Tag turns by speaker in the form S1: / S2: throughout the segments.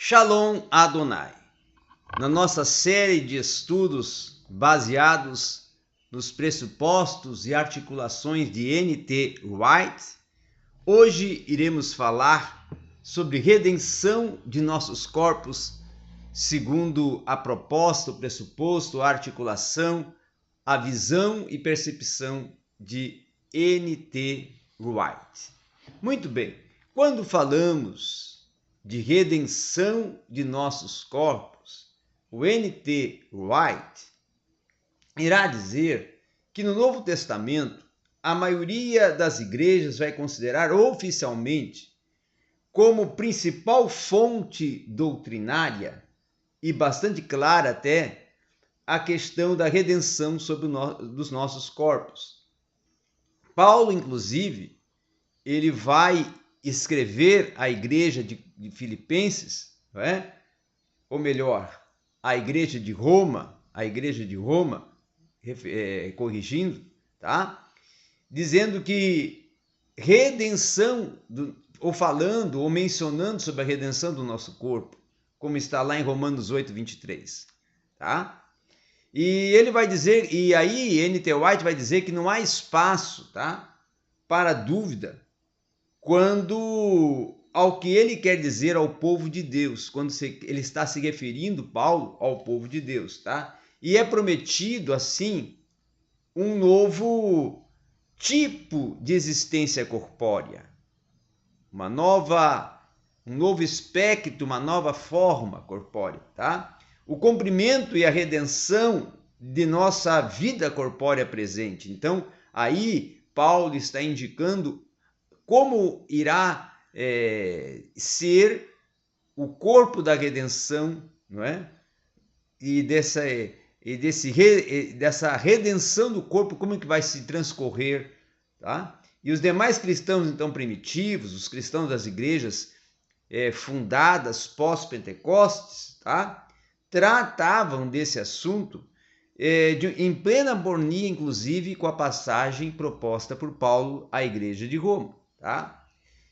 S1: Shalom Adonai. Na nossa série de estudos baseados nos pressupostos e articulações de N.T. Wright, hoje iremos falar sobre redenção de nossos corpos segundo a proposta, o pressuposto, a articulação, a visão e percepção de N.T. Wright. Muito bem, quando falamos de redenção de nossos corpos, o N.T. Wright irá dizer que no Novo Testamento a maioria das igrejas vai considerar oficialmente como principal fonte doutrinária e bastante clara até a questão da redenção dos nossos corpos. Paulo, inclusive, ele vai escrever à igreja de Filipenses, não é? Ou melhor, a igreja de Roma, corrigindo, tá? Dizendo que redenção, ou falando, ou mencionando sobre a redenção do nosso corpo, como está lá em Romanos 8, 23, tá? E ele vai dizer, e aí N.T. Wright vai dizer que não há espaço, tá, para dúvida quando ao que ele quer dizer ao povo de Deus, quando ele está se referindo, Paulo, ao povo de Deus, tá? E é prometido, assim, um novo tipo de existência corpórea, um novo espectro, uma nova forma corpórea, tá? O cumprimento e a redenção de nossa vida corpórea presente. Então, aí Paulo está indicando como irá ser o corpo da redenção, não é? E dessa redenção do corpo, como é que vai se transcorrer, tá? E os demais cristãos, então, primitivos, os cristãos das igrejas fundadas pós-Pentecostes, tá? Tratavam desse assunto em plena harmonia, inclusive, com a passagem proposta por Paulo à igreja de Roma, tá?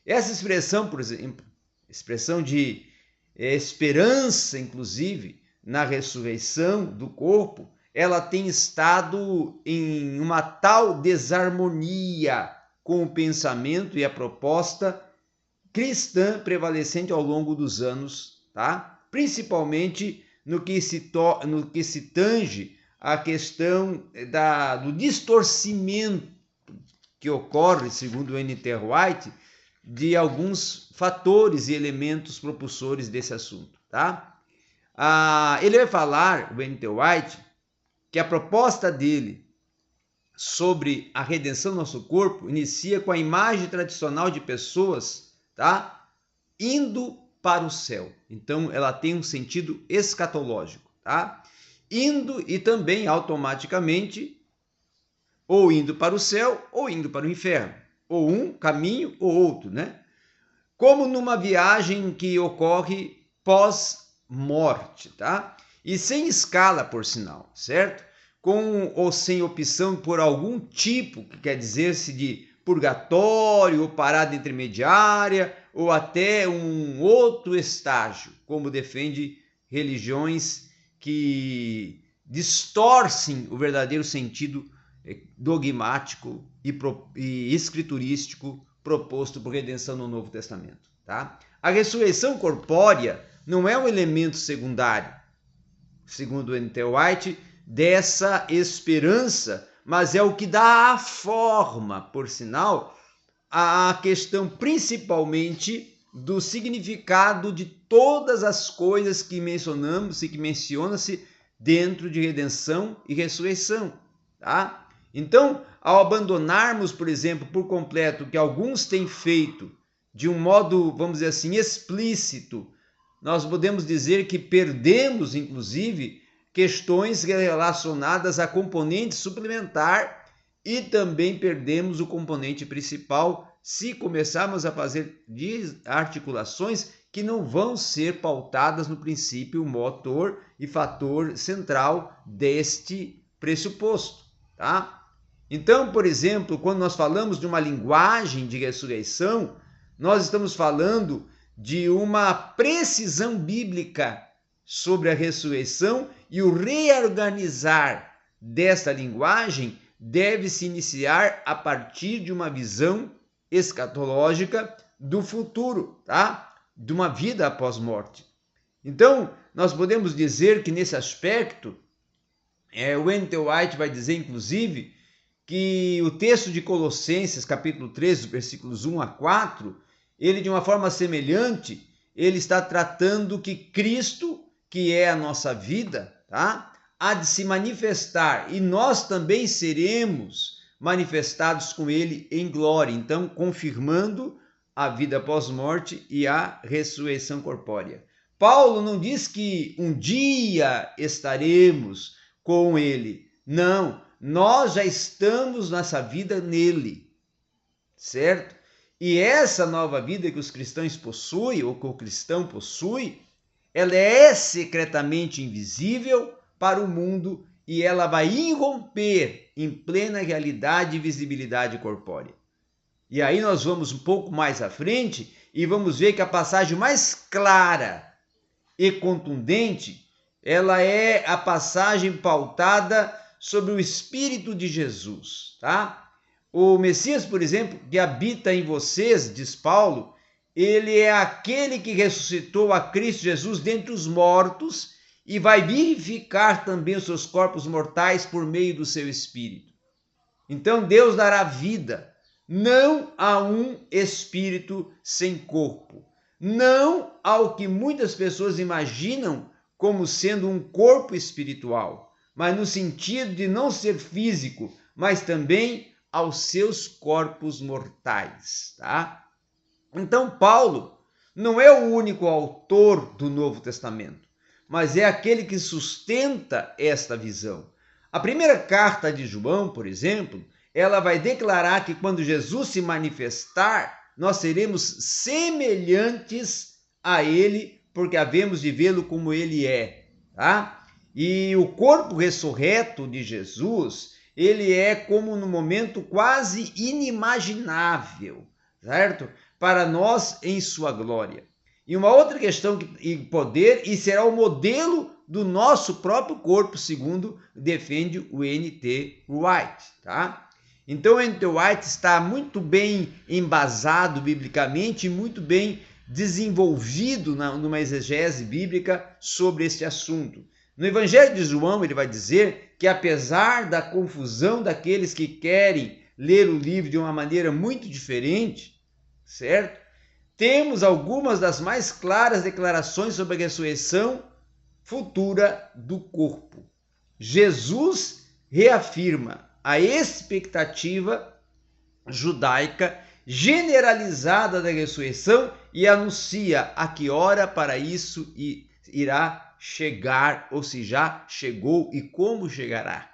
S1: Essa expressão, por exemplo, expressão de esperança, inclusive, na ressurreição do corpo, ela tem estado em uma tal desarmonia com o pensamento e a proposta cristã prevalecente ao longo dos anos, tá? Principalmente no que se tange à questão do distorcimento que ocorre, segundo o N.T. Wright, de alguns fatores e elementos propulsores desse assunto, tá? Ele vai falar, o N.T. Wright, que a proposta dele sobre a redenção do nosso corpo inicia com a imagem tradicional de pessoas, tá? Indo para o céu. Então, ela tem um sentido escatológico, tá? Indo e também automaticamente ou indo para o céu ou indo para o inferno. Ou um caminho ou outro, né? Como numa viagem que ocorre pós-morte, tá? E sem escala, por sinal, certo? Com ou sem opção por algum tipo, que quer dizer-se de purgatório ou parada intermediária, ou até um outro estágio, como defende religiões que distorcem o verdadeiro sentido dogmático e escriturístico proposto por redenção no Novo Testamento, tá? A ressurreição corpórea não é um elemento secundário, segundo o N.T. Wright, dessa esperança, mas é o que dá a forma, por sinal, a questão principalmente do significado de todas as coisas que mencionamos e que menciona-se dentro de redenção e ressurreição, tá? Então, ao abandonarmos, por exemplo, por completo o que alguns têm feito de um modo, vamos dizer assim, explícito, nós podemos dizer que perdemos, inclusive, questões relacionadas a componente suplementar e também perdemos o componente principal se começarmos a fazer articulações que não vão ser pautadas no princípio motor e fator central deste pressuposto, tá? Então, por exemplo, quando nós falamos de uma linguagem de ressurreição, nós estamos falando de uma precisão bíblica sobre a ressurreição, e o reorganizar desta linguagem deve se iniciar a partir de uma visão escatológica do futuro, tá? De uma vida após morte. Então, nós podemos dizer que nesse aspecto, o N.T. Wright vai dizer, inclusive, que o texto de Colossenses, capítulo 13, versículos 1 a 4, ele, de uma forma semelhante, ele está tratando que Cristo, que é a nossa vida, tá? Há de se manifestar, e nós também seremos manifestados com ele em glória. Então, confirmando a vida pós-morte e a ressurreição corpórea. Paulo não diz que um dia estaremos com ele. Não, nós já estamos nessa vida nele, certo? E essa nova vida que os cristãos possuem, ou que o cristão possui, ela é secretamente invisível para o mundo e ela vai irromper em plena realidade e visibilidade corpórea. E aí nós vamos um pouco mais à frente e vamos ver que a passagem mais clara e contundente, ela é a passagem pautada sobre o Espírito de Jesus, tá? O Messias, por exemplo, que habita em vocês, diz Paulo, ele é aquele que ressuscitou a Cristo Jesus dentre os mortos e vai vivificar também os seus corpos mortais por meio do seu Espírito. Então Deus dará vida, não a um espírito sem corpo, não ao que muitas pessoas imaginam como sendo um corpo espiritual, mas no sentido de não ser físico, mas também aos seus corpos mortais, tá? Então Paulo não é o único autor do Novo Testamento, mas é aquele que sustenta esta visão. A primeira carta de João, por exemplo, ela vai declarar que quando Jesus se manifestar, nós seremos semelhantes a ele, porque havemos de vê-lo como ele é, tá? E o corpo ressurreto de Jesus, ele é como no momento quase inimaginável, certo? Para nós em sua glória. E uma outra questão que poder, e será o modelo do nosso próprio corpo, segundo defende o N.T. Wright, tá? Então, o N.T. Wright está muito bem embasado biblicamente e muito bem desenvolvido numa exegese bíblica sobre este assunto. No Evangelho de João, ele vai dizer que apesar da confusão daqueles que querem ler o livro de uma maneira muito diferente, certo? Temos algumas das mais claras declarações sobre a ressurreição futura do corpo. Jesus reafirma a expectativa judaica generalizada da ressurreição e anuncia a que hora para isso irá chegar, ou se já chegou e como chegará,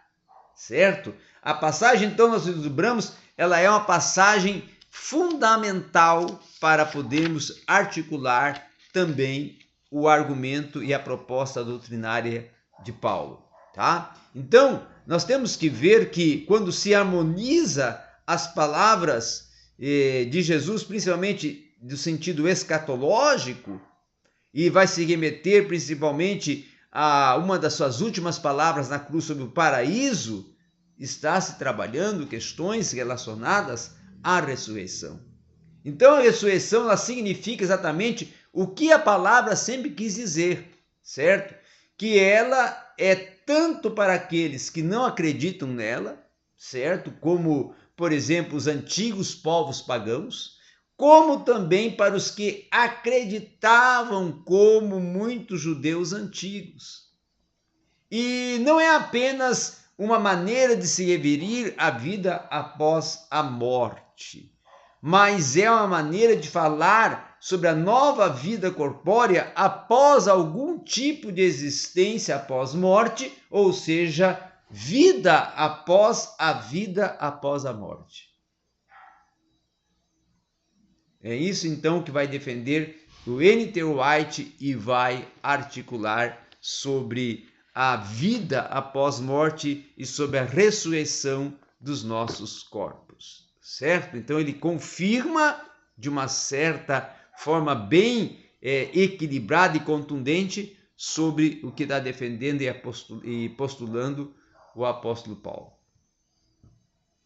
S1: certo? A passagem, então, nós desdobramos, ela é uma passagem fundamental para podermos articular também o argumento e a proposta doutrinária de Paulo, tá? Então, nós temos que ver que quando se harmoniza as palavras de Jesus, principalmente do sentido escatológico, e vai se remeter principalmente a uma das suas últimas palavras na cruz sobre o paraíso, está se trabalhando questões relacionadas à ressurreição. Então, a ressurreição ela significa exatamente o que a palavra sempre quis dizer, certo? Que ela é tanto para aqueles que não acreditam nela, certo? Como, por exemplo, os antigos povos pagãos, como também para os que acreditavam, como muitos judeus antigos. E não é apenas uma maneira de se referir à vida após a morte, mas é uma maneira de falar sobre a nova vida corpórea após algum tipo de existência após morte, ou seja, vida após a vida após a morte. É isso então que vai defender o N.T. Wright e vai articular sobre a vida após morte e sobre a ressurreição dos nossos corpos, certo? Então ele confirma de uma certa forma bem equilibrada e contundente sobre o que está defendendo e postulando o apóstolo Paulo.